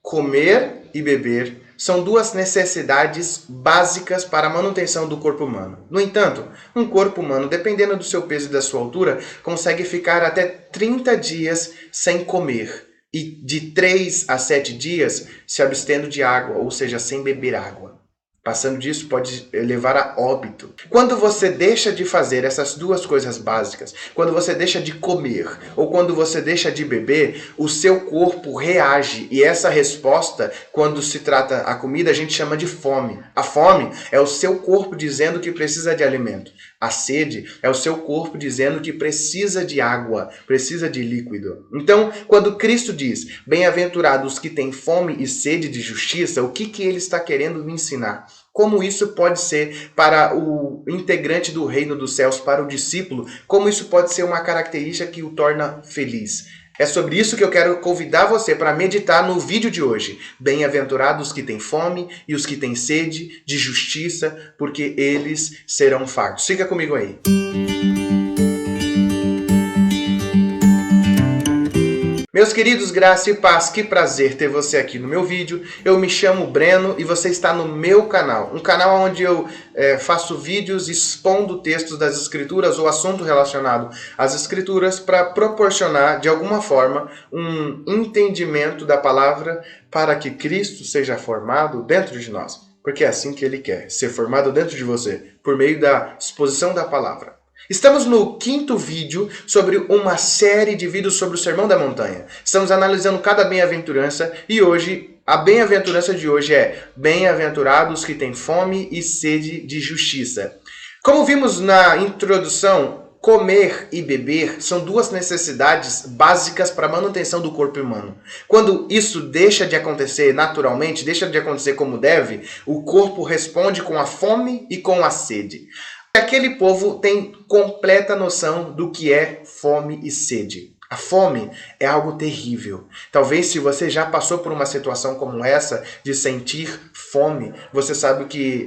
Comer e beber são duas necessidades básicas para a manutenção do corpo humano. No entanto, um corpo humano, dependendo do seu peso e da sua altura, consegue ficar até 30 dias sem comer e de 3 a 7 dias se abstendo de água, ou seja, sem beber água. Passando disso pode levar a óbito. Quando você deixa de fazer essas duas coisas básicas, quando você deixa de comer ou quando você deixa de beber, o seu corpo reage. E essa resposta, quando se trata a comida, a gente chama de fome. A fome é o seu corpo dizendo que precisa de alimento. A sede é o seu corpo dizendo que precisa de água, precisa de líquido. Então, quando Cristo diz, bem-aventurados que têm fome e sede de justiça, o que ele está querendo me ensinar? Como isso pode ser para o integrante do reino dos céus, para o discípulo, como isso pode ser uma característica que o torna feliz. É sobre isso que eu quero convidar você para meditar no vídeo de hoje. Bem-aventurados os que têm fome e os que têm sede de justiça, porque eles serão fartos. Fica comigo aí. Meus queridos, graça e paz, que prazer ter você aqui no meu vídeo. Eu me chamo Breno e você está no meu canal. Um canal onde eu faço vídeos expondo textos das Escrituras ou assunto relacionado às Escrituras para proporcionar, de alguma forma, um entendimento da palavra para que Cristo seja formado dentro de nós. Porque é assim que Ele quer, ser formado dentro de você, por meio da exposição da palavra. Estamos no 5º vídeo sobre uma série de vídeos sobre o Sermão da Montanha. Estamos analisando cada bem-aventurança e hoje, a bem-aventurança de hoje é bem-aventurados que têm fome e sede de justiça. Como vimos na introdução, comer e beber são duas necessidades básicas para a manutenção do corpo humano. Quando isso deixa de acontecer naturalmente, deixa de acontecer como deve, o corpo responde com a fome e com a sede. Aquele povo tem completa noção do que é fome e sede. A fome é algo terrível. Talvez se você já passou por uma situação como essa, de sentir fome, você sabe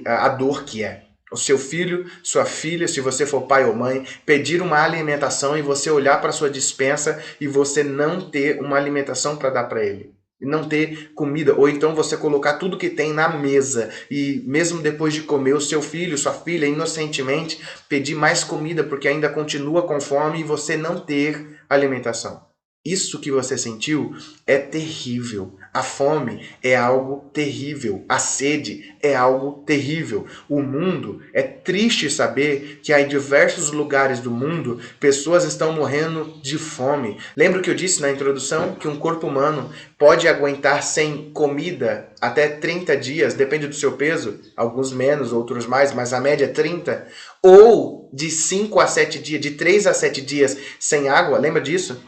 a dor que é. O seu filho, sua filha, se você for pai ou mãe, pedir uma alimentação e você olhar para sua despensa e você não ter uma alimentação para dar para ele. E não ter comida, ou então você colocar tudo que tem na mesa e mesmo depois de comer, o seu filho, sua filha, inocentemente pedir mais comida porque ainda continua com fome e você não ter alimentação. Isso que você sentiu é terrível. A fome é algo terrível. A sede é algo terrível. O mundo, é triste saber que há em diversos lugares do mundo pessoas estão morrendo de fome. Lembra que eu disse na introdução que um corpo humano pode aguentar sem comida até 30 dias, depende do seu peso, alguns menos, outros mais, mas a média é 30, ou de 5 a 7 dias, de 3 a 7 dias sem água, lembra disso?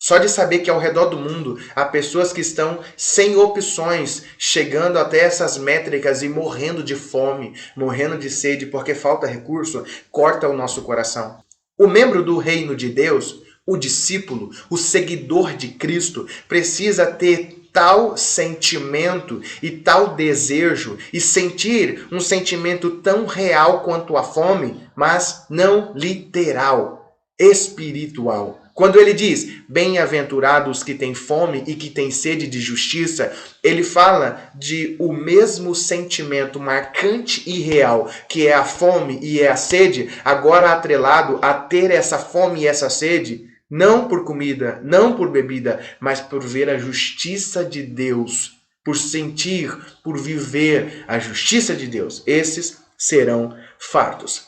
Só de saber que ao redor do mundo há pessoas que estão sem opções, chegando até essas métricas e morrendo de fome, morrendo de sede porque falta recurso, corta o nosso coração. O membro do reino de Deus, o discípulo, o seguidor de Cristo, precisa ter tal sentimento e tal desejo e sentir um sentimento tão real quanto a fome, mas não literal, espiritual. Quando ele diz, bem-aventurados que têm fome e que têm sede de justiça, ele fala de o mesmo sentimento marcante e real, que é a fome e é a sede, agora atrelado a ter essa fome e essa sede, não por comida, não por bebida, mas por ver a justiça de Deus, por sentir, por viver a justiça de Deus. Esses serão fartos.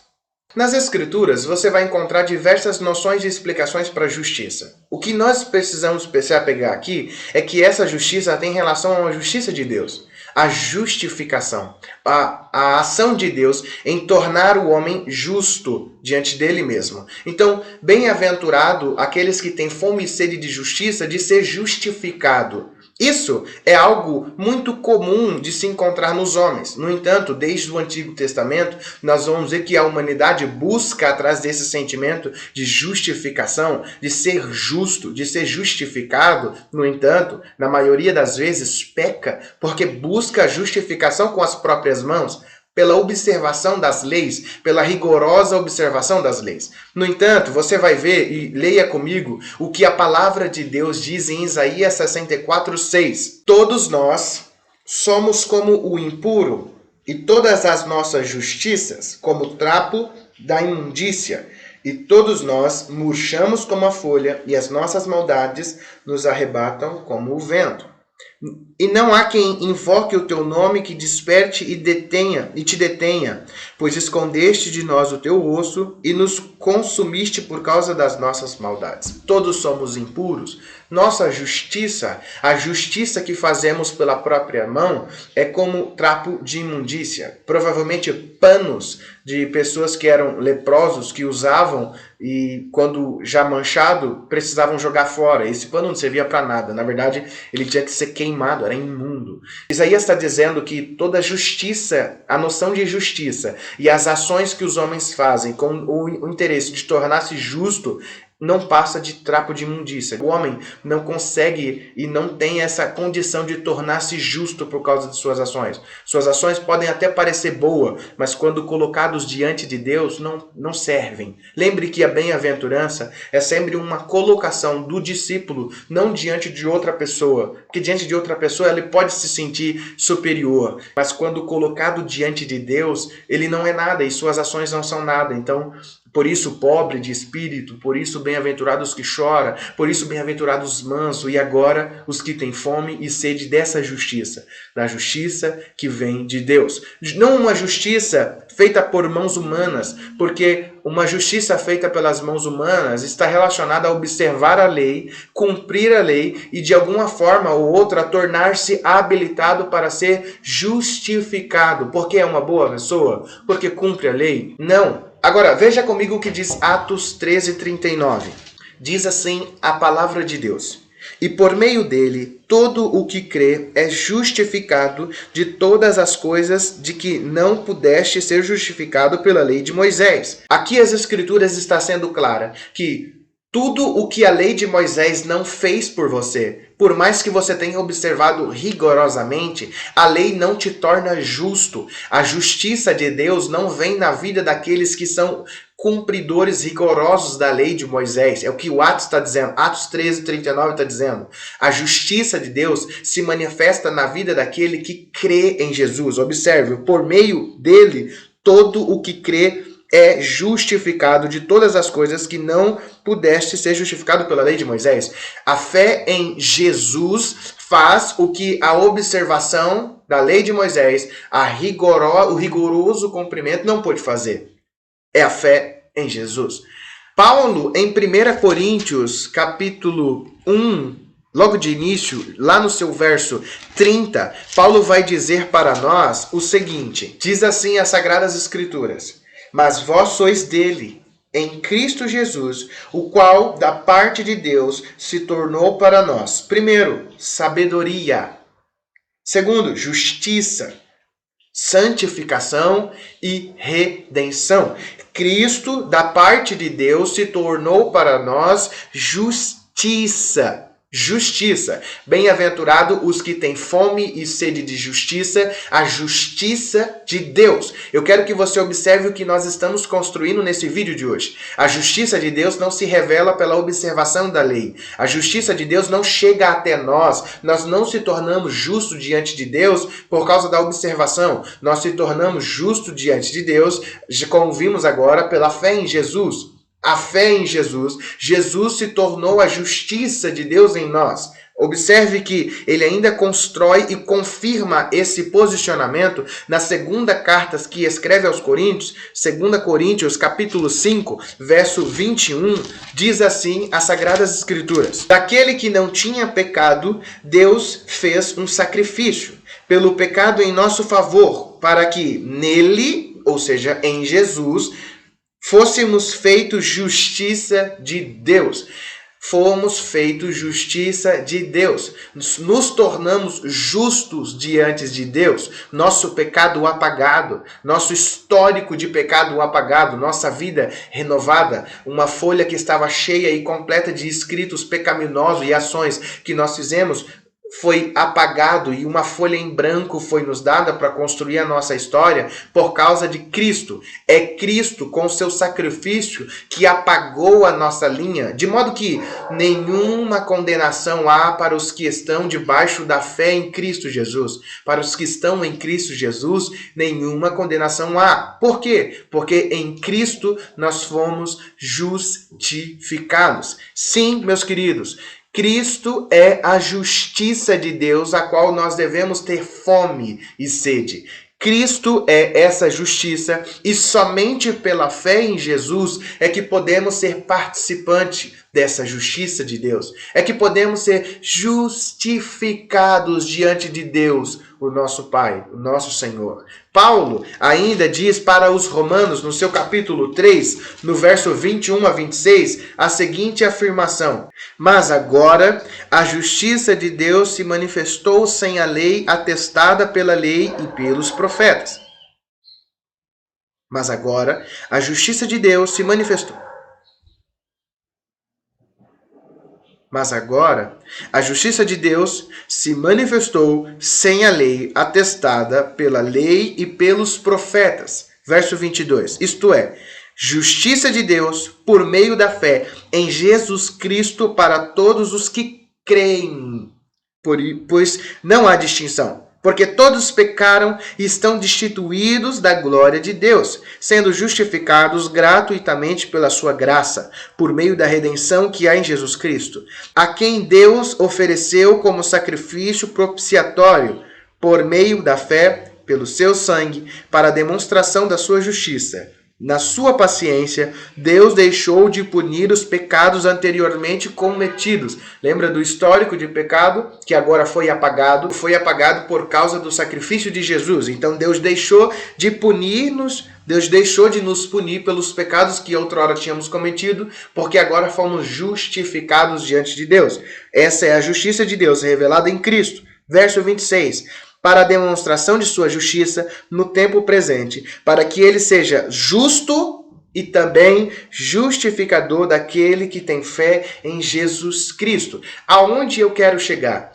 Nas Escrituras, você vai encontrar diversas noções e explicações para a justiça. O que nós precisamos se apegar aqui é que essa justiça tem relação à justiça de Deus. A justificação, a ação de Deus em tornar o homem justo diante dele mesmo. Então, bem-aventurado aqueles que têm fome e sede de justiça, de ser justificado. Isso é algo muito comum de se encontrar nos homens. No entanto, desde o Antigo Testamento, nós vamos ver que a humanidade busca atrás desse sentimento de justificação, de ser justo, de ser justificado. No entanto, na maioria das vezes peca porque busca a justificação com as próprias mãos. pela observação das leis, pela rigorosa observação das leis. No entanto, você vai ver, e leia comigo, o que a palavra de Deus diz em Isaías 64:6. Todos nós somos como o impuro, e todas as nossas justiças como trapo da imundícia. E todos nós murchamos como a folha, e as nossas maldades nos arrebatam como o vento. E não há quem invoque o teu nome, que desperte e te detenha, pois escondeste de nós o teu rosto e nos consumiste por causa das nossas maldades. Todos somos impuros. Nossa justiça, a justiça que fazemos pela própria mão, é como trapo de imundícia. Provavelmente panos de pessoas que eram leprosos, que usavam e quando já manchado, precisavam jogar fora. Esse pano não servia para nada. Na verdade, ele tinha que ser queimado, era imundo. Isaías está dizendo que toda justiça, a noção de justiça e as ações que os homens fazem com o interesse de tornar-se justo, não passa de trapo de imundícia. O homem não consegue e não tem essa condição de tornar-se justo por causa de suas ações. Suas ações podem até parecer boas, mas quando colocados diante de Deus, não servem. Lembre que a bem-aventurança é sempre uma colocação do discípulo, não diante de outra pessoa. Porque diante de outra pessoa ele pode se sentir superior, mas quando colocado diante de Deus, ele não é nada e suas ações não são nada. Então, por isso, pobre de espírito, por isso, bem-aventurados os que choram, por isso, bem-aventurados os mansos, e agora os que têm fome e sede dessa justiça, da justiça que vem de Deus. Não uma justiça feita por mãos humanas, porque uma justiça feita pelas mãos humanas está relacionada a observar a lei, cumprir a lei e, de alguma forma ou outra, tornar-se habilitado para ser justificado. Porque é uma boa pessoa? Porque cumpre a lei? Não. Agora, veja comigo o que diz Atos 13:39. Diz assim a palavra de Deus: e por meio dele, todo o que crê é justificado de todas as coisas de que não pudeste ser justificado pela lei de Moisés. Aqui as Escrituras está sendo clara que tudo o que a lei de Moisés não fez por você, por mais que você tenha observado rigorosamente, a lei não te torna justo. A justiça de Deus não vem na vida daqueles que são cumpridores rigorosos da lei de Moisés. É o que o Atos está dizendo. Atos 13:39 está dizendo. A justiça de Deus se manifesta na vida daquele que crê em Jesus. Observe, por meio dele, todo o que crê é justificado de todas as coisas que não pudeste ser justificado pela lei de Moisés. A fé em Jesus faz o que a observação da lei de Moisés, o rigoroso cumprimento não pôde fazer. É a fé em Jesus. Paulo, em 1 Coríntios, capítulo 1, logo de início, lá no seu verso 30, Paulo vai dizer para nós o seguinte. Diz assim as Sagradas Escrituras: mas vós sois dele, em Cristo Jesus, o qual, da parte de Deus, se tornou para nós, primeiro, sabedoria, segundo, justiça, santificação e redenção. Cristo, da parte de Deus, se tornou para nós justiça. Justiça. Bem-aventurado os que têm fome e sede de justiça, a justiça de Deus. Eu quero que você observe o que nós estamos construindo nesse vídeo de hoje. A justiça de Deus não se revela pela observação da lei. A justiça de Deus não chega até nós. Nós não se tornamos justos diante de Deus por causa da observação. Nós se tornamos justos diante de Deus, como vimos agora, pela fé em Jesus. A fé em Jesus, Jesus se tornou a justiça de Deus em nós. Observe que ele ainda constrói e confirma esse posicionamento na segunda carta que escreve aos Coríntios, 2 Coríntios, capítulo 5, verso 21, diz assim as Sagradas Escrituras: daquele que não tinha pecado, Deus fez um sacrifício pelo pecado em nosso favor, para que nele, ou seja, em Jesus, fôssemos feitos justiça de Deus. Fomos feitos justiça de Deus. Nos tornamos justos diante de Deus. Nosso pecado apagado, nosso histórico de pecado apagado, nossa vida renovada, uma folha que estava cheia e completa de escritos pecaminosos e ações que nós fizemos, foi apagado e uma folha em branco foi nos dada para construir a nossa história por causa de Cristo. É Cristo com seu sacrifício que apagou a nossa linha, de modo que nenhuma condenação há para os que estão debaixo da fé em Cristo Jesus. Para os que estão em Cristo Jesus, nenhuma condenação há. Por quê? Porque em Cristo nós fomos justificados. Sim, meus queridos, Cristo é a justiça de Deus, a qual nós devemos ter fome e sede. Cristo é essa justiça e somente pela fé em Jesus é que podemos ser participantes dessa justiça de Deus. É que podemos ser justificados diante de Deus, o nosso Pai, o nosso Senhor. Paulo ainda diz para os romanos, no seu capítulo 3, no verso 21 a 26, a seguinte afirmação: mas agora a justiça de Deus se manifestou sem a lei, atestada pela lei e pelos profetas. Mas agora a justiça de Deus se manifestou. Mas agora a justiça de Deus se manifestou sem a lei, atestada pela lei e pelos profetas. Verso 22. Isto é, justiça de Deus por meio da fé em Jesus Cristo para todos os que creem. Pois não há distinção. Porque todos pecaram e estão destituídos da glória de Deus, sendo justificados gratuitamente pela sua graça, por meio da redenção que há em Jesus Cristo, a quem Deus ofereceu como sacrifício propiciatório, por meio da fé, pelo seu sangue, para a demonstração da sua justiça. Na sua paciência, Deus deixou de punir os pecados anteriormente cometidos. Lembra do histórico de pecado que agora foi apagado? Foi apagado por causa do sacrifício de Jesus. Então Deus deixou de punir-nos, Deus deixou de nos punir pelos pecados que outrora tínhamos cometido, porque agora fomos justificados diante de Deus. Essa é a justiça de Deus revelada em Cristo. Verso 26. Para a demonstração de sua justiça no tempo presente, para que ele seja justo e também justificador daquele que tem fé em Jesus Cristo. Aonde eu quero chegar?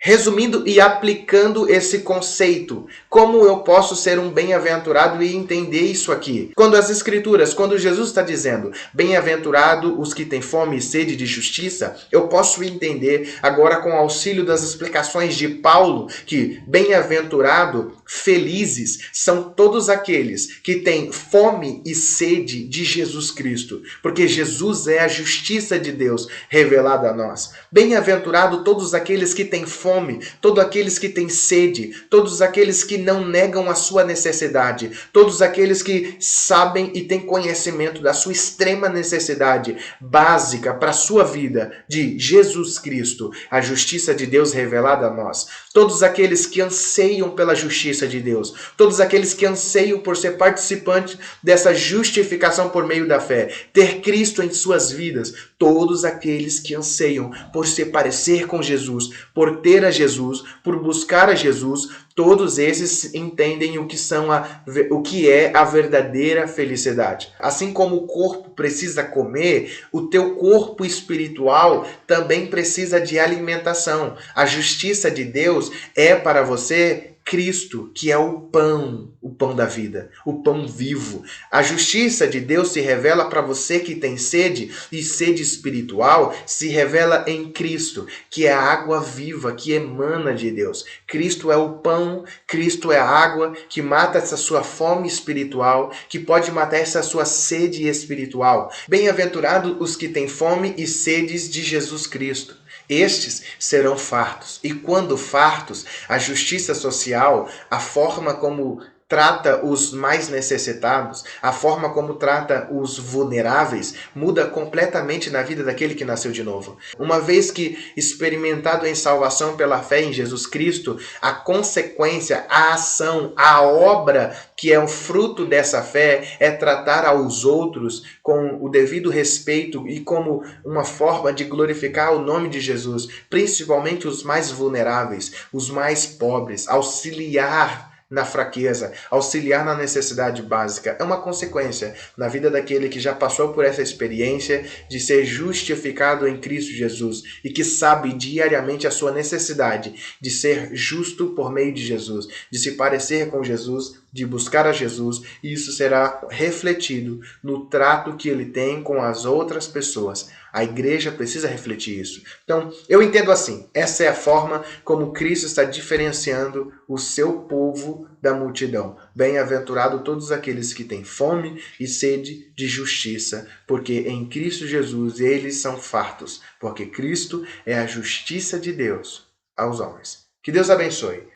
Resumindo e aplicando esse conceito, como eu posso ser um bem-aventurado e entender isso aqui? Quando as Escrituras, quando Jesus está dizendo, bem-aventurado os que têm fome e sede de justiça, eu posso entender agora com o auxílio das explicações de Paulo, que bem-aventurado, felizes, são todos aqueles que têm fome e sede de Jesus Cristo, porque Jesus é a justiça de Deus revelada a nós. Bem-aventurado todos aqueles que têm fome, todos aqueles que têm sede, todos aqueles que não negam a sua necessidade, todos aqueles que sabem e têm conhecimento da sua extrema necessidade básica para a sua vida de Jesus Cristo, a justiça de Deus revelada a nós. Todos aqueles que anseiam pela justiça de Deus, todos aqueles que anseiam por ser participantes dessa justificação por meio da fé, ter Cristo em suas vidas, todos aqueles que anseiam por se parecer com Jesus, por ter a Jesus, por buscar a Jesus, todos esses entendem o que é a verdadeira felicidade. Assim como o corpo precisa comer, o teu corpo espiritual também precisa de alimentação. A justiça de Deus é para você Cristo, que é o pão da vida, o pão vivo. A justiça de Deus se revela para você que tem sede, e sede espiritual se revela em Cristo, que é a água viva que emana de Deus. Cristo é o pão, Cristo é a água que mata essa sua fome espiritual, que pode matar essa sua sede espiritual. Bem-aventurados os que têm fome e sedes de Jesus Cristo. Estes serão fartos. E quando fartos, a justiça social, a forma como trata os mais necessitados, a forma como trata os vulneráveis, muda completamente na vida daquele que nasceu de novo. Uma vez que experimentado em salvação pela fé em Jesus Cristo, a consequência, a ação, a obra que é o fruto dessa fé é tratar aos outros com o devido respeito e como uma forma de glorificar o nome de Jesus, principalmente os mais vulneráveis, os mais pobres, auxiliar na fraqueza, auxiliar na necessidade básica. É uma consequência na vida daquele que já passou por essa experiência de ser justificado em Cristo Jesus e que sabe diariamente a sua necessidade de ser justo por meio de Jesus, de se parecer com Jesus, de buscar a Jesus, e isso será refletido no trato que ele tem com as outras pessoas. A igreja precisa refletir isso. Então, eu entendo assim, essa é a forma como Cristo está diferenciando o seu povo da multidão. Bem-aventurado todos aqueles que têm fome e sede de justiça, porque em Cristo Jesus eles são fartos, porque Cristo é a justiça de Deus aos homens. Que Deus abençoe.